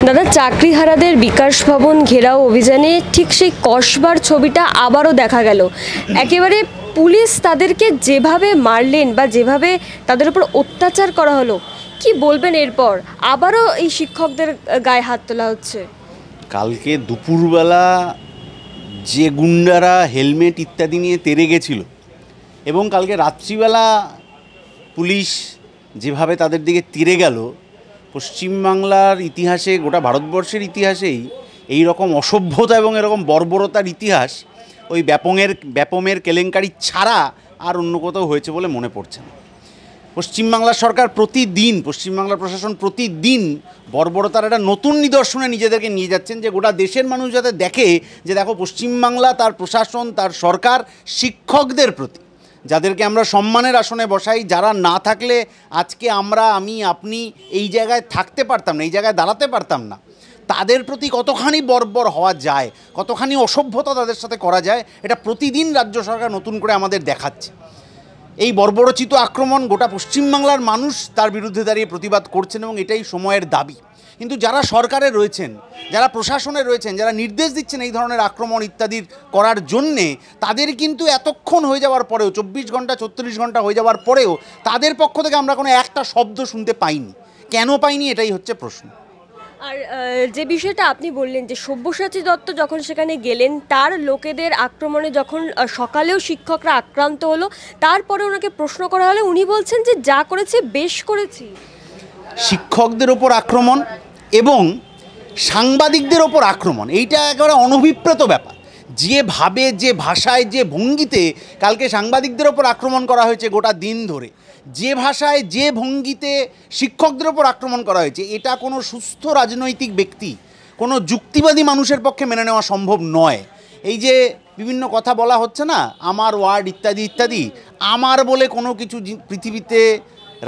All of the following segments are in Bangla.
দাদা, চাকরিহারাদের বিকাশ ভবন ঘেরাও অভিযানে ঠিক সেই কসবার ছবিটা আবারও দেখা গেল। একেবারে পুলিশ তাদেরকে যেভাবে মারলেন বা যেভাবে তাদের উপর অত্যাচার করা হলো, কি বলবেন? এরপর আবারও এই শিক্ষকদের গায়ে হাত তোলা হচ্ছে। কালকে দুপুরবেলা যে গুন্ডারা হেলমেট ইত্যাদি নিয়ে তেড়ে গেছিল এবং কালকে রাত্রিবেলা পুলিশ যেভাবে তাদের দিকে তেড়ে গেল, পশ্চিমবাংলার ইতিহাসে, গোটা ভারতবর্ষের ইতিহাসেই এই রকম অসভ্যতা এবং এরকম বর্বরতার ইতিহাস ওই ব্যাপমের কেলেঙ্কারি ছাড়া আর অন্য কোথাও হয়েছে বলে মনে পড়ছে না। পশ্চিমবাংলার সরকার প্রতিদিন, পশ্চিমবাংলার প্রশাসন প্রতিদিন বর্বরতার একটা নতুন নিদর্শনে নিজেদেরকে নিয়ে যাচ্ছেন, যে গোটা দেশের মানুষ যাতে দেখে যে দেখো পশ্চিমবাংলা, তার প্রশাসন, তার সরকার শিক্ষকদের প্রতি, যাদেরকে আমরা সম্মানের আসনে বসাই, যারা না থাকলে আজকে আমি আপনি এই জায়গায় থাকতে পারতাম না, এই জায়গায় দাঁড়াতে পারতাম না, তাদের প্রতি কতখানি বর্বর হওয়া যায়, কতখানি অসভ্যতা তাদের সাথে করা যায়, এটা প্রতিদিন রাজ্য সরকার নতুন করে আমাদের দেখাচ্ছে। এই বর্বরচিত আক্রমণ গোটা পশ্চিমবাংলার মানুষ তার বিরুদ্ধে দাঁড়িয়ে প্রতিবাদ করছেন এবং এটাই সময়ের দাবি। কিন্তু যারা সরকারে রয়েছেন, যারা প্রশাসনে রয়েছেন, যারা নির্দেশ দিচ্ছেন এই ধরনের আক্রমণ ইত্যাদির করার জন্যে, তাদের কিন্তু এতক্ষণ হয়ে যাওয়ার পরেও, 24 ঘন্টা 36 ঘন্টা হয়ে যাওয়ার পরেও তাদের পক্ষ থেকে আমরা কোনো একটা শব্দ শুনতে পাইনি। কেন পাইনি, এটাই হচ্ছে প্রশ্ন। আর যে বিষয়টা আপনি বললেন যে সব্যসাচী দত্ত যখন সেখানে গেলেন, তার লোকেদের আক্রমণে যখন সকালেও শিক্ষকরা আক্রান্ত হলো, তারপরে ওনাকে প্রশ্ন করা হলে উনি বলছেন যে যা করেছি বেশ করেছি। শিক্ষকদের ওপর আক্রমণ এবং সাংবাদিকদের ওপর আক্রমণ, এইটা একেবারে অনভিপ্রেত ব্যাপার। যেভাবে, যে ভাষায়, যে ভঙ্গিতে কালকে সাংবাদিকদের ওপর আক্রমণ করা হয়েছে গোটা দিন ধরে, যে ভাষায়, যে ভঙ্গিতে শিক্ষকদের ওপর আক্রমণ করা হয়েছে, এটা কোনো সুস্থ রাজনৈতিক ব্যক্তি, কোনো যুক্তিবাদী মানুষের পক্ষে মেনে নেওয়া সম্ভব নয়। এই যে বিভিন্ন কথা বলা হচ্ছে না, আমার ওয়ার্ড ইত্যাদি ইত্যাদি, আমার বলে কোনো কিছু পৃথিবীতে,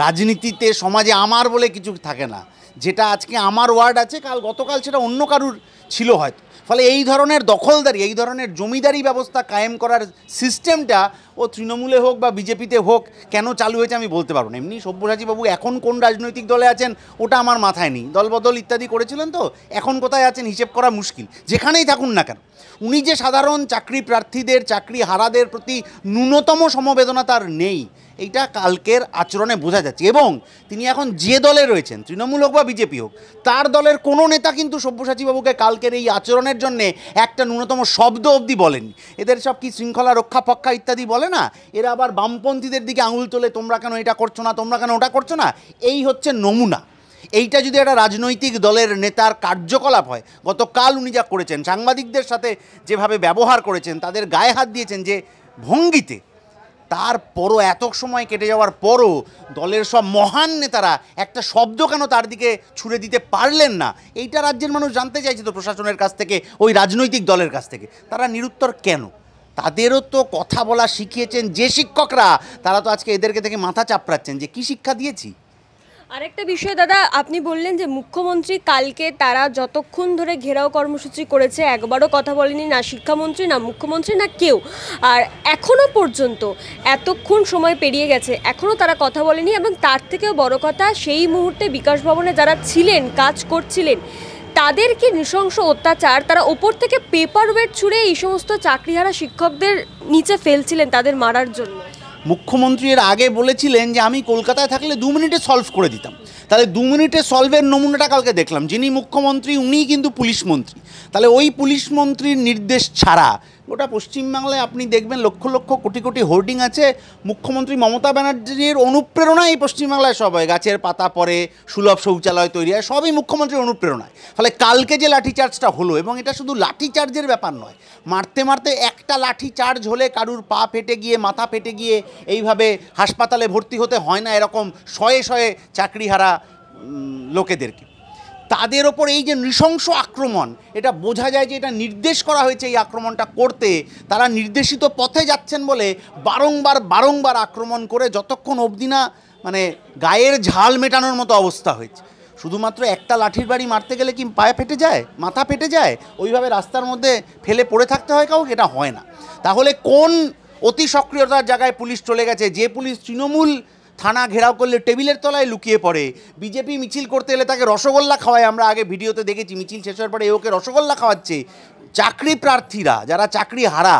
রাজনীতিতে, সমাজে আমার বলে কিছু থাকে না। যেটা আজকে আমার ওয়ার্ড আছে, গতকাল সেটা অন্য কারুর ছিল হয়তো। ফলে এই ধরনের দখলদারি, এই ধরনের জমিদারি ব্যবস্থা কায়েম করার সিস্টেমটা ও তৃণমূলে হোক বা বিজেপিতে হোক কেন চালু হয়েছে আমি বলতে পারবো না। এমনি সব্যসাচীবাবু এখন কোন রাজনৈতিক দলে আছেন ওটা আমার মাথায় নেই, দলবদল ইত্যাদি করেছিলেন, তো এখন কোথায় আছেন হিসেব করা মুশকিল। যেখানেই থাকুন না কেন, উনি যে সাধারণ চাকরি প্রার্থীদের, চাকরি হারাদের প্রতি ন্যূনতম সমবেদনা তার নেই, এইটা কালকের আচরণে বোঝা যাচ্ছে। এবং তিনি এখন যে দলে রয়েছেন, তৃণমূল হোক বা বিজেপি হোক, তার দলের কোনো নেতা কিন্তু সব্যসাচীবাবুকে কালকের এই আচরণের জন্যে একটা ন্যূনতম শব্দ অবধি বলেননি। এদের সব কি শৃঙ্খলা রক্ষা পক্ষা ইত্যাদি বলে না, এরা আবার বামপন্থীদের দিকে আঙুল তোলে, তোমরা কেন এটা করছো না, তোমরা কেন ওটা করছো না। এই হচ্ছে নমুনা। এইটা যদি একটা রাজনৈতিক দলের নেতার কার্যকলাপ হয়, গতকাল উনি যা করেছেন, সাংবাদিকদের সাথে যেভাবে ব্যবহার করেছেন, তাদের গায়ে হাত দিয়েছেন যে ভঙ্গিতে, তারপরও এত সময় কেটে যাওয়ার পরও দলের সব মহান নেতারা একটা শব্দ কেন তার দিকে ছুড়ে দিতে পারলেন না, এইটা রাজ্যের মানুষ জানতে চাইছে তো প্রশাসনের কাছ থেকে, ওই রাজনৈতিক দলের কাছ থেকে। তারা নিরুত্তর কেন? তাদেরও তো কথা বলা শিখিয়েছেন যে শিক্ষকরা, তারা তো আজকে এদেরকে থেকে মাথা চাপড়াচ্ছেন যে কী শিক্ষা দিয়েছি। আরেকটা বিষয় দাদা, আপনি বললেন যে মুখ্যমন্ত্রী কালকে তারা যতক্ষণ ধরে ঘেরাও কর্মসূচি করেছে একবারও কথা বলেনি, না শিক্ষামন্ত্রী, না মুখ্যমন্ত্রী, না কেউ। আর এখনও পর্যন্ত এতক্ষণ সময় পেরিয়ে গেছে, এখনও তারা কথা বলেনি। এবং তার থেকেও বড় কথা, সেই মুহূর্তে বিকাশ ভবনে যারা ছিলেন, কাজ করছিলেন, তাদের কি নৃশংস অত্যাচার, তারা ওপর থেকে পেপার ওয়েট ছুঁড়ে এই সমস্ত চাকরিহারা শিক্ষকদের নিচে ফেলছিলেন তাদের মারার জন্য। মুখ্যমন্ত্রী এর আগে বলেছিলেন যে আমি কলকাতায় থাকলে 2 মিনিটে সলভ করে দিতাম। তাহলে 2 মিনিটে সলভের নমুনাটা কালকে দেখলাম। যিনি মুখ্যমন্ত্রী উনিই কিন্তু পুলিশ মন্ত্রী। তাহলে ওই পুলিশ মন্ত্রীর নির্দেশ ছাড়া গোটা পশ্চিমবাংলায় আপনি দেখবেন লক্ষ লক্ষ কোটি কোটি হোর্ডিং আছে, মুখ্যমন্ত্রী মমতা ব্যানার্জির অনুপ্রেরণায় এই পশ্চিমবাংলায় সব হয়। গাছের পাতা পরে, সুলভ শৌচালয় তৈরি হয়, সবই মুখ্যমন্ত্রীর অনুপ্রেরণায়। ফলে কালকে যে লাঠিচার্জটা হলো, এবং এটা শুধু লাঠিচার্জের ব্যাপার নয়, মারতে মারতে একটা লাঠিচার্জ হলে কারুর পা ফেটে গিয়ে, মাথা ফেটে গিয়ে এইভাবে হাসপাতালে ভর্তি হতে হয় না এরকম শয়ে শয়ে চাকরিহারা লোকেদেরকে। তাদের ওপর এই যে নৃশংস আক্রমণ, এটা বোঝা যায় যে এটা নির্দেশ করা হয়েছে এই আক্রমণটা করতে। তারা নির্দেশিত পথে যাচ্ছেন বলে বারংবার আক্রমণ করে যতক্ষণ অবধি না মানে গায়ের ঝাল মেটানোর মতো অবস্থা হয়েছে। শুধুমাত্র একটা লাঠির বাড়ি মারতে গেলে কি পায়ে ফেটে যায়, মাথা ফেটে যায়, ওইভাবে রাস্তার মধ্যে ফেলে পড়ে থাকতে হয় কাউকে? এটা হয় না। তাহলে কোন অতি সক্রিয়তার জায়গায় পুলিশ চলে গেছে? যে পুলিশ তৃণমূল থানা ঘেরাও করলে টেবিলের তলায় লুকিয়ে পড়ে, বিজেপি মিছিল করতে এলে তাকে রসগোল্লা খাওয়ায়, আমরা আগে ভিডিওতে দেখেছি মিছিল শেষ হওয়ার পরে ওকে রসগোল্লা খাওয়াচ্ছে। চাকরি প্রার্থীরা যারা চাকরি হারা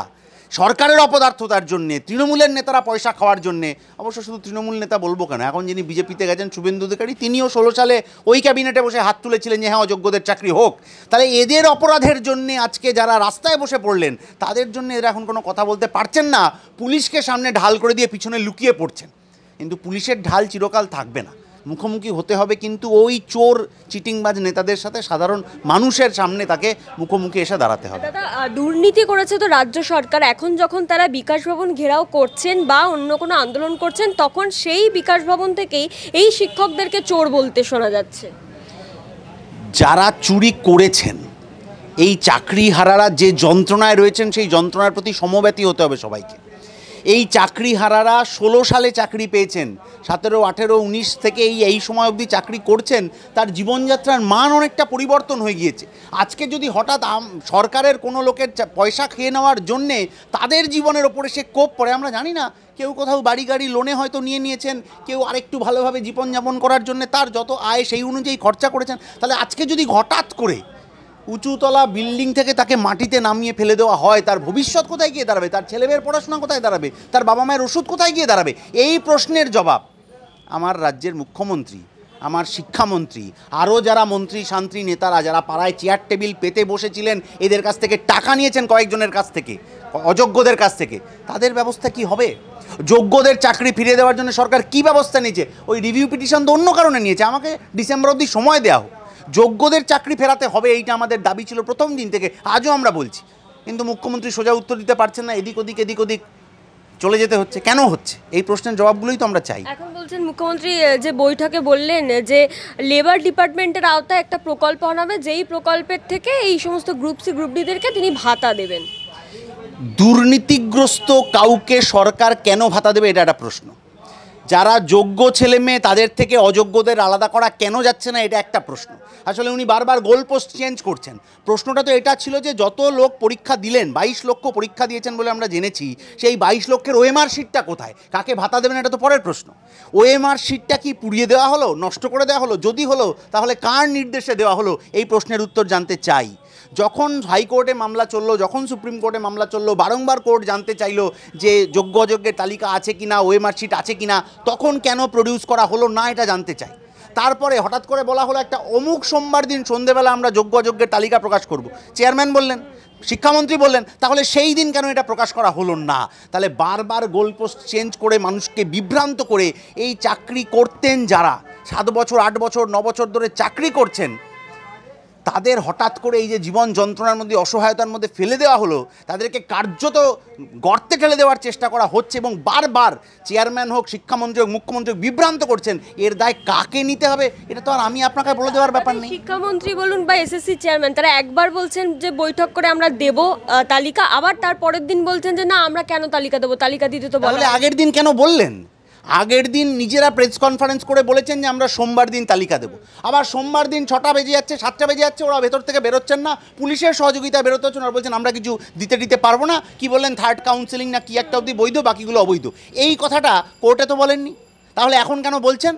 সরকারের অপদার্থতার জন্যে, তৃণমূলের নেতারা পয়সা খাওয়ার জন্যে, অবশ্য শুধু তৃণমূল নেতা বলবো কেন, এখন যিনি বিজেপিতে গেছেন শুভেন্দু অধিকারী, তিনিও 16 সালে ওই ক্যাবিনেটে বসে হাত তুলেছিলেন যে হ্যাঁ অযোগ্যদের চাকরি হোক। তাহলে এদের অপরাধের জন্যে আজকে যারা রাস্তায় বসে পড়লেন তাদের জন্য এরা এখন কোনো কথা বলতে পারছেন না, পুলিশকে সামনে ঢাল করে দিয়ে পিছনে লুকিয়ে পড়ছেন। কিন্তু পুলিশের ঢাল চিরকাল থাকবে না, মুখোমুখি হতে হবে কিন্তু ওই চোর চিটিংবাজ নেতাদের সাথে, সাধারণ মানুষের সামনে তাকে মুখোমুখি এসে দাঁড়াতে হবে। দাদা, দুর্নীতি করেছে তো রাজ্য সরকার, এখন যখন তারা বিকাশ ভবন ঘেরাও করছেন বা অন্য কোনো আন্দোলন করছেন তখন সেই বিকাশ ভবন থেকেই এই শিক্ষকদেরকে চোর বলতে শোনা যাচ্ছে। যারা চুরি করেছেন, এই চাকরি হারারা যে যন্ত্রণায় রয়েছেন সেই যন্ত্রণার প্রতি সমব্যথী হতে হবে সবাইকে। এই চাকরি হারারা 16 সালে চাকরি পেয়েছেন, 17, 18, 19 থেকে এই সময় অবধি চাকরি করছেন, তার জীবনযাত্রার মান অনেকটা পরিবর্তন হয়ে গিয়েছে। আজকে যদি হঠাৎ সরকারের কোনো লোকের পয়সা খেয়ে নেওয়ার জন্যে তাদের জীবনের ওপরে সে কোপ পড়ে, আমরা জানি না, কেউ কোথাও বাড়ি গাড়ি লোনে হয়তো নিয়েছেন, কেউ আরেকটু ভালোভাবে জীবনযাপন করার জন্য তার যত আয় সেই অনুযায়ী খরচা করেছেন, তাহলে আজকে যদি হঠাৎ করে উঁচুতলা বিল্ডিং থেকে তাকে মাটিতে নামিয়ে ফেলে দেওয়া হয়, তার ভবিষ্যৎ কোথায় গিয়ে দাঁড়াবে, তার ছেলেমেয়ের পড়াশোনা কোথায় দাঁড়াবে, তার বাবা মায়ের ওষুধ কোথায় গিয়ে দাঁড়াবে? এই প্রশ্নের জবাব আমার রাজ্যের মুখ্যমন্ত্রী, আমার শিক্ষামন্ত্রী, আরও যারা মন্ত্রী শান্ত্রী নেতারা যারা পাড়ায় চেয়ার টেবিল পেতে বসেছিলেন, এদের কাছ থেকে টাকা নিয়েছেন কয়েকজনের কাছ থেকে, অযোগ্যদের কাছ থেকে, তাদের ব্যবস্থা কি হবে? যোগ্যদের চাকরি ফিরিয়ে দেওয়ার জন্য সরকার কি ব্যবস্থা নিয়েছে? ওই রিভিউ পিটিশন তো অন্য কারণে নিয়েছে, আমাকে ডিসেম্বর অবধি সময় দেওয়া হোক, যোগ্যদের চাকরি ফেরাতে হবে, এইটা আমাদের দাবি ছিল প্রথম দিন থেকে, আজও আমরা বলছি। কিন্তু মুখ্যমন্ত্রী সোজা উত্তর দিতে পারছেন না, এদিক ওদিক চলে যেতে হচ্ছে। কেন হচ্ছে? এই প্রশ্নের জবাবগুলোই তো আমরা চাই। এখন বলছেন মুখ্যমন্ত্রী যে বৈঠকে বললেন যে লেবার ডিপার্টমেন্টের আওতায় একটা প্রকল্প আনাবে, যেই প্রকল্পের থেকে এই সমস্ত গ্রুপ সি গ্রুপ ডিদেরকে তিনি ভাতা দেবেন। দুর্নীতিগ্রস্ত কাউকে সরকার কেন ভাতা দেবে, এটা একটা প্রশ্ন। যারা যোগ্য ছেলে মেয়ে তাদের থেকে অযোগ্যদের আলাদা করা কেন যাচ্ছে না, এটা একটা প্রশ্ন। আসলে উনি বারবার গোল পোস্ট চেঞ্জ করছেন। প্রশ্নটা তো এটা ছিল যে যত লোক পরীক্ষা দিলেন, 22 লক্ষ পরীক্ষা দিয়েছেন বলে আমরা জেনেছি, সেই 22 লক্ষের ওএমআর শিটটা কোথায়, কাকে ভাতা দেবেন, এটা তো পরের প্রশ্ন। ওএমআর শিটটা কি পুড়িয়ে দেওয়া হলো, নষ্ট করে দেওয়া হলো? যদি হলো তাহলে কার নির্দেশে দেওয়া হলো, এই প্রশ্নের উত্তর জানতে চাই। যখন হাইকোর্টে মামলা চললো, যখন সুপ্রিম কোর্টে মামলা চললো, বারংবার কোর্ট জানতে চাইলো যে যোগ্য অযোগ্যের তালিকা আছে কিনা, ওএমআর শিট আছে কিনা, তখন কেন প্রডিউস করা হলো না, এটা জানতে চাই। তারপরে হঠাৎ করে বলা হলো একটা অমুক সোমবার দিন সন্ধেবেলা আমরা যোগ্য অযোগ্যের তালিকা প্রকাশ করব। চেয়ারম্যান বললেন, শিক্ষামন্ত্রী বললেন, তাহলে সেই দিন কেন এটা প্রকাশ করা হলো না? তাহলে বারবার গোলপোস্ট চেঞ্জ করে মানুষকে বিভ্রান্ত করে এই চাকরি করতেন যারা 7 বছর 8 বছর 9 বছর ধরে চাকরি করছেন, তাদের হঠাৎ করে এই যে জীবন যন্ত্রণার মধ্যে, অসহায়তার মধ্যে ফেলে দেওয়া হলো, তাদেরকে কার্যত গর্তে ঠেলে দেওয়ার চেষ্টা করা হচ্ছে এবং বারবার চেয়ারম্যান হোক, শিক্ষামন্ত্রী হোক, মুখ্যমন্ত্রী হোক বিভ্রান্ত করছেন। এর দায় কাকে নিতে হবে, এটা তো আর আমি আপনাকে বলে দেওয়ার ব্যাপার নেই। শিক্ষামন্ত্রী বলুন বা এসএসসি চেয়ারম্যান, তারা একবার বলছেন যে বৈঠক করে আমরা দেব তালিকা, আবার তার পরের দিন বলছেন যে না আমরা কেন তালিকা দেবো, তালিকা দিতে তো বলে। আগের দিন কেন বললেন? আগের দিন নিজেরা প্রেস কনফারেন্স করে বলেছেন যে আমরা সোমবার দিন তালিকা দেবো, আবার সোমবার দিন 6টা বেজে যাচ্ছে, 7টা বেজে যাচ্ছে, ওরা ভেতর থেকে বেরোচ্ছেন না, পুলিশের সহযোগিতা বেরোতে হচ্ছে, ওরা বলছেন আমরা কিছু দিতে পারবো না। কি বললেন, থার্ড কাউন্সেলিং না কি একটা অবধি বৈধ, বাকিগুলো অবৈধ। এই কথাটা কোর্টে তো বলেননি, তাহলে এখন কেন বলছেন?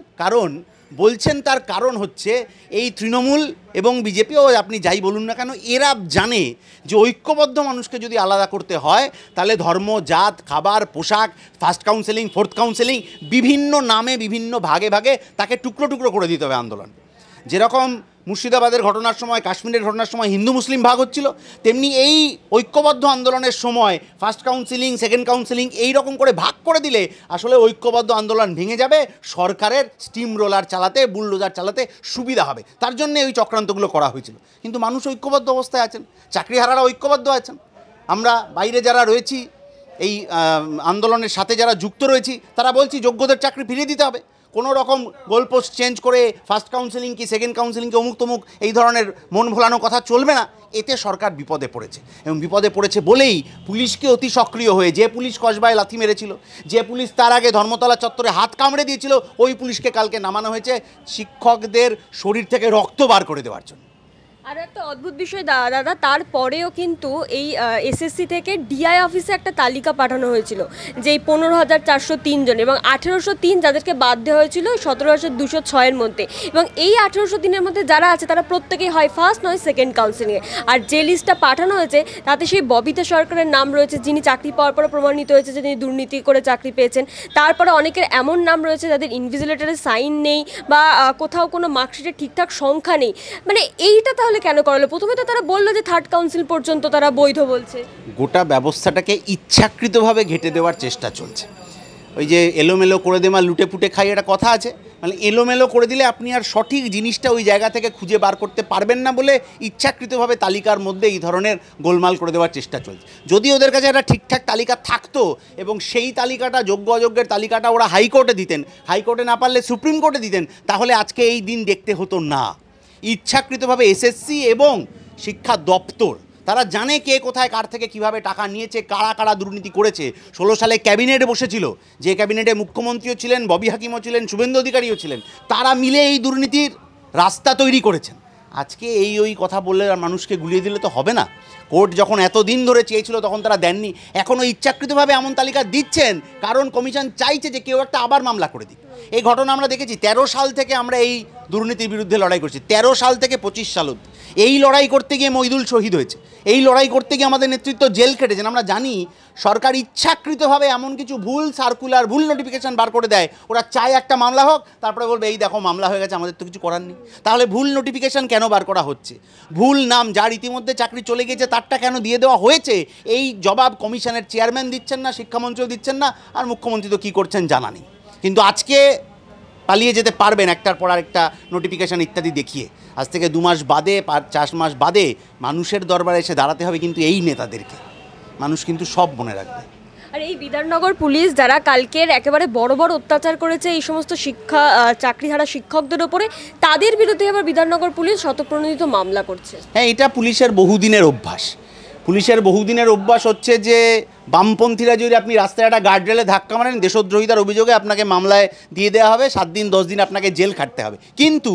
বলছেন তার কারণ হচ্ছে এই তৃণমূল এবং বিজেপি, ও আপনি যাই বলুন না কেন, এরা জানে যে ঐক্যবদ্ধ মানুষকে যদি আলাদা করতে হয় তাহলে ধর্ম, জাত, খাবার, পোশাক, ফার্স্ট কাউন্সেলিং, ফোর্থ কাউন্সেলিং, বিভিন্ন নামে বিভিন্ন ভাগে ভাগে তাকে টুকরো টুকরো করে দিতে হবে আন্দোলন। যেরকম মুর্শিদাবাদের ঘটনার সময়, কাশ্মীরের ঘটনার সময় হিন্দু মুসলিম ভাগ হচ্ছিল, তেমনি এই ঐক্যবদ্ধ আন্দোলনের সময় ফার্স্ট কাউন্সেলিং, সেকেন্ড কাউন্সেলিং এই রকম করে ভাগ করে দিলে আসলে ঐক্যবদ্ধ আন্দোলন ভেঙে যাবে, সরকারের স্টিম রোলার চালাতে, বুলডোজার চালাতে সুবিধা হবে। তার জন্য ওই চক্রান্তগুলো করা হয়েছিল। কিন্তু মানুষ ঐক্যবদ্ধ অবস্থায় আছেন, চাকরিহারারা ঐক্যবদ্ধ আছেন, আমরা বাইরে যারা রয়েছি, এই আন্দোলনের সাথে যারা যুক্ত রয়েছি, তারা বলছি যোগ্যদের চাকরি ফিরিয়ে দিতে হবে। কোনো রকম গোলপোস্ট চেঞ্জ করে ফার্স্ট কাউন্সেলিং কি সেকেন্ড কাউন্সেলিং কি অমুক তমুক এই ধরনের মন ভোলানো কথা চলবে না। এতে সরকার বিপদে পড়েছে, এবং বিপদে পড়েছে বলেই পুলিশকে অতি সক্রিয় হয়ে, যে পুলিশ কসবায় লাথি মেরেছিল, যে পুলিশ তার আগে ধর্মতলা চত্বরে হাত কামড়ে দিয়েছিল, ওই পুলিশকে কালকে নামানো হয়েছে শিক্ষকদের শরীর থেকে রক্ত বার করে দেওয়ার জন্য। আর একটা অদ্ভুত বিষয় দাদা, তারপরেও কিন্তু এই এসএসসি থেকে ডিআই অফিসে একটা তালিকা পাঠানো হয়েছিল যে এই 15,403 জন এবং 1803 যাদেরকে বাদ দেওয়া হয়েছিল 17,206-এর মধ্যে, এবং এই 1803-এর মধ্যে যারা আছে তারা প্রত্যেকেই হয় ফার্স্ট নয় সেকেন্ড কাউন্সিলিংয়ে। আর যে লিস্টটা পাঠানো হয়েছে তাতে সেই ববিতা সরকারের নাম রয়েছে, যিনি চাকরি পাওয়ার পরে প্রমাণিত হয়েছে যে তিনি দুর্নীতি করে চাকরি পেয়েছেন। তারপরে অনেকের এমন নাম রয়েছে যাদের ইনভিজিলেটরের সাইন নেই বা কোথাও কোনো মার্কশিটের ঠিকঠাক সংখ্যা নেই। মানে এইটা তাহলে কেন করালো? প্রথমে তো তারা বললো যে থার্ড কাউন্সিল পর্যন্ত তারা বৈধ বলছে। গোটা ব্যবস্থাটাকে ইচ্ছাকৃতভাবে ঘেঁটে দেওয়ার চেষ্টা চলছে। ওই যে এলোমেলো করে দেওয়া লুটে পুটে খাই একটা কথা আছে, মানে এলোমেলো করে দিলে আপনি আর সঠিক জিনিসটা ওই জায়গা থেকে খুঁজে বার করতে পারবেন না বলে ইচ্ছাকৃতভাবে তালিকার মধ্যে এই ধরনের গোলমাল করে দেওয়ার চেষ্টা চলছে। যদি ওদের কাছে একটা ঠিকঠাক তালিকা থাকতো এবং সেই তালিকাটা যোগ্য অযোগ্যের তালিকাটা ওরা হাইকোর্টে দিতেন, হাইকোর্টে না পারলে সুপ্রিম কোর্টে দিতেন, তাহলে আজকে এই দিন দেখতে হতো না। ইচ্ছাকৃতভাবে এসএসসি এবং শিক্ষা দপ্তর তারা জানে কে কোথায় কার থেকে কিভাবে টাকা নিয়েছে, কারা কারা দুর্নীতি করেছে। 16 সালে ক্যাবিনেটে বসেছিল, যে ক্যাবিনেটে মুখ্যমন্ত্রীও ছিলেন, ববি হাকিমও ছিলেন, শুভেন্দু অধিকারীও ছিলেন, তারা মিলে এই দুর্নীতির রাস্তা তৈরি করেছেন। আজকে ওই কথা বললে আর মানুষকে গুলিয়ে দিলে তো হবে না। কোর্ট যখন এতদিন ধরে চেয়েছিল তখন তারা দেননি, এখনও ইচ্ছাকৃতভাবে এমন তালিকা দিচ্ছেন কারণ কমিশন চাইছে যে কেউ একটা আবার মামলা করে দিক। এই ঘটনা আমরা দেখেছি 13 সাল থেকে আমরা এই দুর্নীতির বিরুদ্ধে লড়াই করছি, 13 সাল থেকে 25 সাল অবধি। এই লড়াই করতে গিয়ে মইদুল শহীদ হয়েছে, এই লড়াই করতে গিয়ে আমাদের নেতৃত্ব জেল খেটেছেন। আমরা জানি সরকার ইচ্ছাকৃতভাবে এমন কিছু ভুল সার্কুলার, ভুল নোটিফিকেশান বার করে দেয়। ওরা চায় একটা মামলা হোক, তারপরে বলবে এই দেখো মামলা হয়ে গেছে, আমাদের তো কিছু করার নেই। তাহলে ভুল নোটিফিকেশান কেন বার করা হচ্ছে? ভুল নাম, যার ইতিমধ্যে চাকরি চলে গিয়েছে তারটা কেন দিয়ে দেওয়া হয়েছে? এই জবাব কমিশনের চেয়ারম্যান দিচ্ছেন না, শিক্ষামন্ত্রীও দিচ্ছেন না, আর মুখ্যমন্ত্রী তো কী করছেন জানা নেই। কিন্তু আজকে পালিয়ে যেতে পারবেন একটার পর আরেকটা নোটিফিকেশান ইত্যাদি দেখিয়ে। আজ থেকে 2 মাস বাদে, 4 মাস বাদে মানুষের দরবারে এসে দাঁড়াতে হবে কিন্তু এই নেতাদেরকে। মানুষ কিন্তু সব মনে রাখবে। আর এই বিধাননগর পুলিশ যারা কালকের একেবারে বড় বড় অত্যাচার করেছে এই সমস্ত চাকরিহারা শিক্ষকদের ওপরে, তাদের বিরুদ্ধে আবার বিধাননগর পুলিশ শতপ্রণোদিত মামলা করছে। হ্যাঁ, এটা পুলিশের বহুদিনের অভ্যাস। পুলিশের বহুদিনের অভ্যাস হচ্ছে যে বামপন্থীরা যদি আপনি রাস্তায় একটা গার্ডরেলে ধাক্কা মারেন, দেশদ্রোহিতার অভিযোগে আপনাকে মামলায় দিয়ে দেওয়া হবে, 7 দিন 10 দিন আপনাকে জেল খাটতে হবে। কিন্তু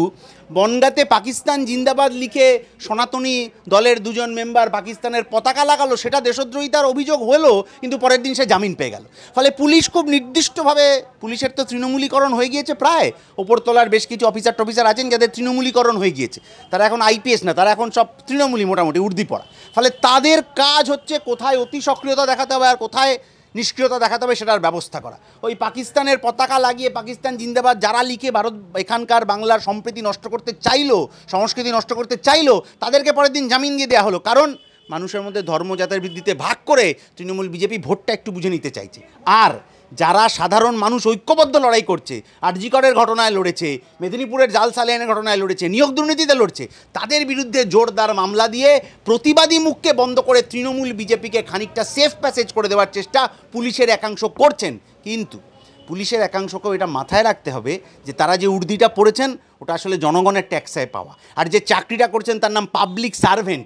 বনগাঁতে পাকিস্তান জিন্দাবাদ লিখে সনাতনী দলের 2 জন মেম্বার পাকিস্তানের পতাকা লাগালো, সেটা দেশদ্রোহিতার অভিযোগ হলো, কিন্তু পরের দিন সে জামিন পেয়ে গেল। ফলে পুলিশ খুব নির্দিষ্টভাবে, পুলিশের তো তৃণমূলীকরণ হয়ে গিয়েছে প্রায়, ওপরতলার বেশ কিছু অফিসার টফিসার আছেন যাদের তৃণমূলীকরণ হয়ে গিয়েছে, তারা এখন আইপিএস না, তারা এখন সব তৃণমূলী, মোটামুটি উর্দি পড়া। ফলে তাদের কাজ হচ্ছে কোথায় অতি সক্রিয়তা দেখাতে হবে আর কোথায় নিষ্ক্রিয়তা দেখাতে হবে সেটার ব্যবস্থা করা। ওই পাকিস্তানের পতাকা লাগিয়ে পাকিস্তান জিন্দাবাদ যারা লিখে ভারত এখানকার বাংলার সম্প্রীতি নষ্ট করতে চাইলো, সংস্কৃতি নষ্ট করতে চাইলো, তাদেরকে পরের দিন জামিন দিয়ে দেওয়া হলো। কারণ মানুষের মধ্যে ধর্ম জাতের ভিত্তিতে ভাগ করে তৃণমূল বিজেপি ভোটটা একটু বুঝে নিতে চাইছে। আর যারা সাধারণ মানুষ ঐক্যবদ্ধ লড়াই করছে, আরজি করের ঘটনায় লড়েছে, মেদিনীপুরের জাল সালিয়ানের ঘটনায় লড়েছে, নিয়োগ দুর্নীতিতে লড়ছে, তাদের বিরুদ্ধে জোরদার মামলা দিয়ে প্রতিবাদী মুখকে বন্ধ করে তৃণমূল বিজেপিকে খানিকটা সেফ প্যাসেজ করে দেওয়ার চেষ্টা পুলিশের একাংশ করছেন। কিন্তু পুলিশের একাংশকেও এটা মাথায় রাখতে হবে যে তারা যে উর্দিটা পড়েছেন ওটা আসলে জনগণের ট্যাক্সে পাওয়া, আর যে চাকরিটা করছেন তার নাম পাবলিক সার্ভেন্ট।